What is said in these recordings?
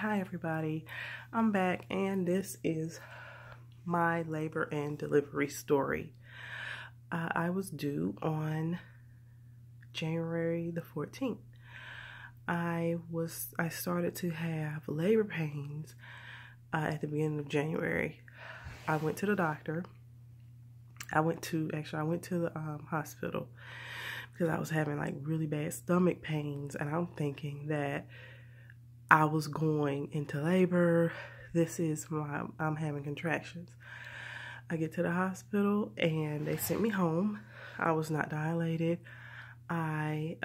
Hi everybody, I'm back and this is my labor and delivery story. I was due on January the 14th. I started to have labor pains at the beginning of January. I went to the doctor. I went to the hospital because I was having like really bad stomach pains, and I'm thinking that I was going into labor. I'm having contractions. I get to the hospital and they sent me home. I was not dilated. My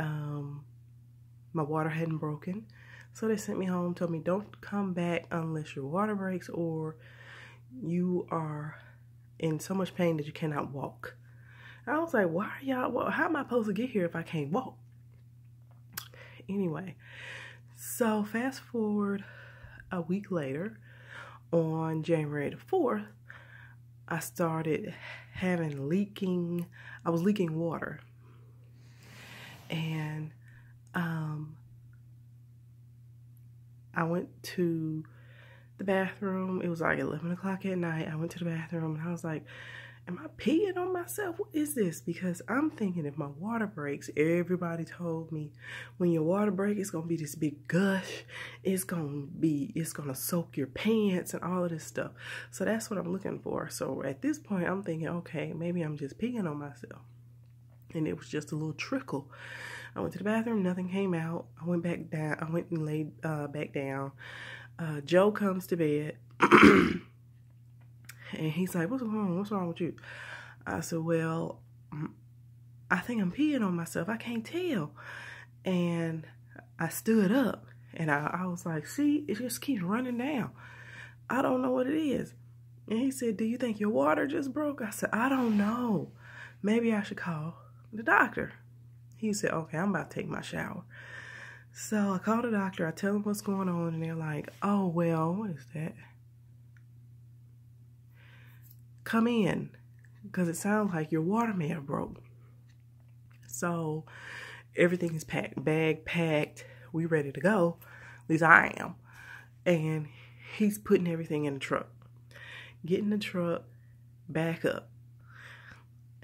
water hadn't broken. So they sent me home, told me don't come back unless your water breaks or you are in so much pain that you cannot walk. And I was like, how am I supposed to get here if I can't walk? Anyway, so fast forward a week later, on January the 4th, I started having I was leaking water. And I went to the bathroom. It was like 11 o'clock at night. I went to the bathroom and I was like, am I peeing on myself? What is this? Because I'm thinking if my water breaks, everybody told me when your water breaks, it's going to be this big gush. It's going to soak your pants and all of this stuff. So that's what I'm looking for. So at this point, I'm thinking, okay, maybe I'm just peeing on myself. And it was just a little trickle. I went to the bathroom, nothing came out. I went back down. I went and laid back down. Joe comes to bed. And he's like, what's wrong? What's wrong with you? I said, well, I think I'm peeing on myself. I can't tell. And I stood up and I was like, see, it just keeps running down. I don't know what it is. And he said, do you think your water just broke? I said, I don't know. Maybe I should call the doctor. He said, okay, I'm about to take my shower. So I called the doctor. I tell them what's going on. And they're like, oh, well, what is that? Come in, because it sounds like your water may have broke. So everything is packed, bag packed, we ready to go. At least I am. And he's putting everything in the truck. Getting the truck back up.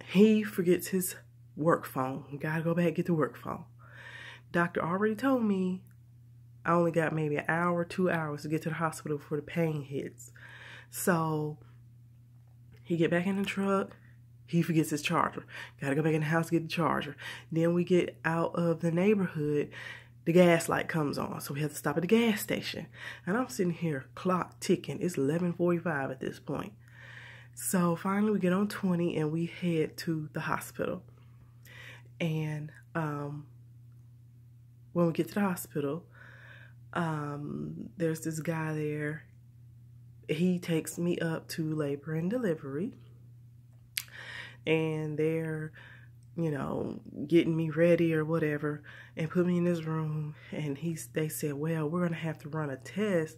He forgets his work phone. Gotta go back, get the work phone. Doctor already told me I only got maybe an hour, 2 hours to get to the hospital before the pain hits. So he get back in the truck, he forgets his charger. Gotta go back in the house to get the charger. Then we get out of the neighborhood, the gas light comes on. So we have to stop at the gas station. And I'm sitting here, clock ticking. It's 11:45 at this point. So finally we get on 20 and we head to the hospital. And when we get to the hospital, there's this guy there. He takes me up to labor and delivery, and they're, getting me ready or whatever, and put me in this room. And they said, well, we're gonna have to run a test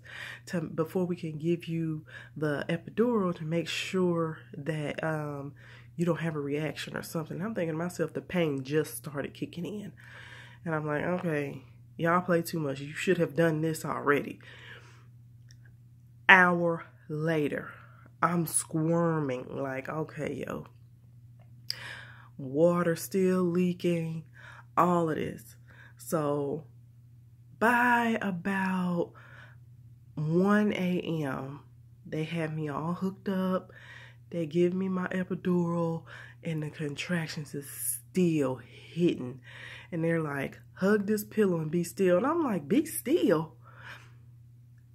before we can give you the epidural to make sure that you don't have a reaction or something. I'm thinking to myself, the pain just started kicking in, and I'm like, okay, y'all play too much. You should have done this already. Hour later, I'm squirming like, okay, yo, water still leaking, all of this. So by about 1 a.m., they have me all hooked up. They give me my epidural, and the contractions is still hitting. And they're like, hug this pillow and be still. And I'm like, be still?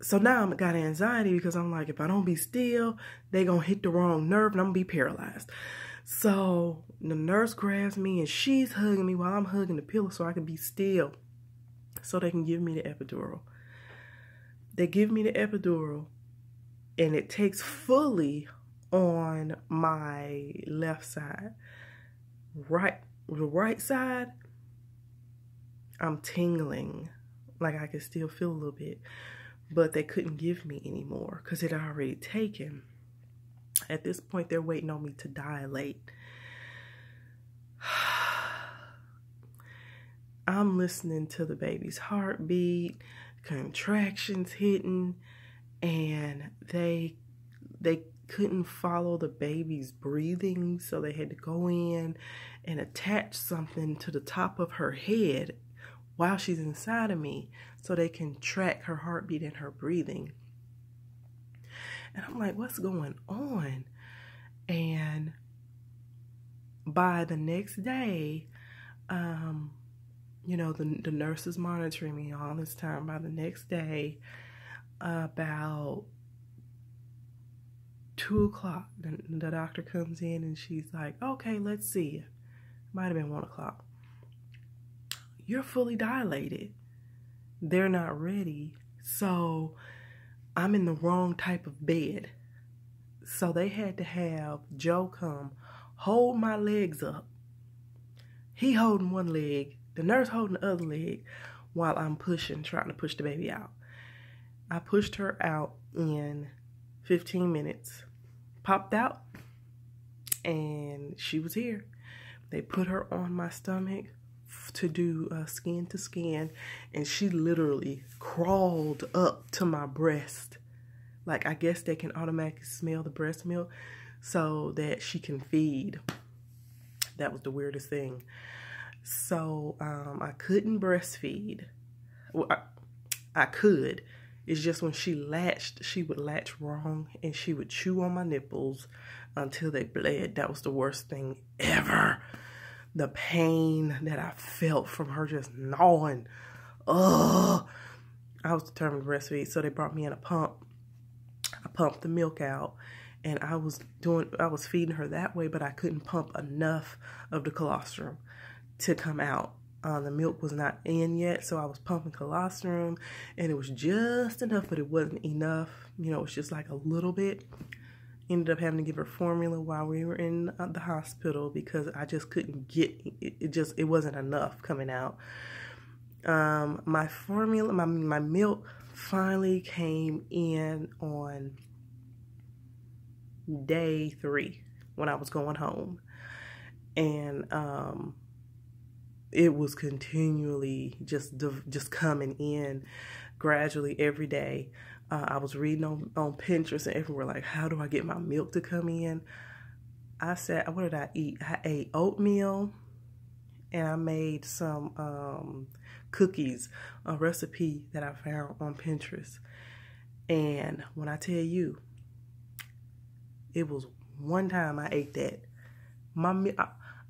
So now I got anxiety because I'm like, if I don't be still, they gonna hit the wrong nerve and I'm gonna be paralyzed. So the nurse grabs me and she's hugging me while I'm hugging the pillow so I can be still, so they can give me the epidural. They give me the epidural and it takes fully on my left side. The right side, I'm tingling, like I can still feel a little bit. But they couldn't give me any more because it had already taken. At this point, they're waiting on me to dilate. I'm listening to the baby's heartbeat. contractions hitting, and they couldn't follow the baby's breathing, so they had to go in and attach something to the top of her head while she's inside of me so they can track her heartbeat and her breathing. And I'm like, what's going on? And by the next day, you know, the nurse is monitoring me all this time. By the next day, about 2 o'clock, the doctor comes in and she's like, okay, let's see you. Might have been 1 o'clock. You're fully dilated. They're not ready. So I'm in the wrong type of bed. So they had to have Joe come hold my legs up. He holding one leg, the nurse holding the other leg, while I'm trying to push the baby out. I pushed her out in 15 minutes, popped out, and she was here. They put her on my stomach to do skin to skin, and she literally crawled up to my breast. Like, I guess they can automatically smell the breast milk so that she can feed. That was the weirdest thing. So I couldn't breastfeed. Well, I could. It's just when she latched, she would latch wrong and she would chew on my nipples until they bled. That was the worst thing ever. The pain that I felt from her just gnawing. Ugh. I was determined to breastfeed, so they brought me in a pump. I pumped the milk out, and I was feeding her that way, but I couldn't pump enough of the colostrum to come out. The milk was not in yet, so I was pumping colostrum, and it was just enough, but it wasn't enough. You know, it was just like a little bit. Ended up having to give her formula while we were in the hospital because I just couldn't get it. It wasn't enough coming out. My formula, my milk finally came in on day 3 when I was going home, and it was continually just coming in gradually every day. I was reading on Pinterest and everywhere, like, how do I get my milk to come in? I said, what did I eat? I ate oatmeal, and I made some cookies, a recipe that I found on Pinterest. And when I tell you, it was one time I ate that.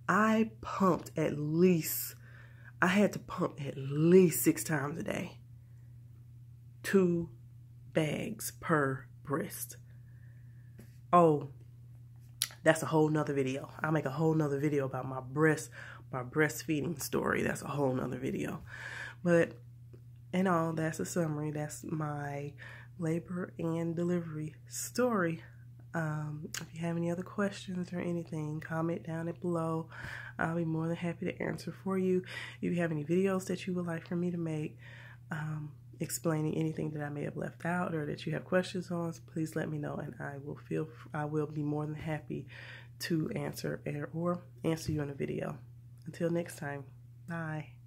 I pumped at least, I had to pump at least 6 times a day. 2 bags per breast. Oh, that's a whole nother video. I'll make a whole nother video about my breastfeeding story. That's a whole nother video. But in all, that's a summary. That's my labor and delivery story. If you have any other questions or anything, comment down below. I'll be more than happy to answer for you. If you have any videos that you would like for me to make, explaining anything that I may have left out or that you have questions on, please let me know, and I will be more than happy to answer or answer you in a video. Until next time, bye.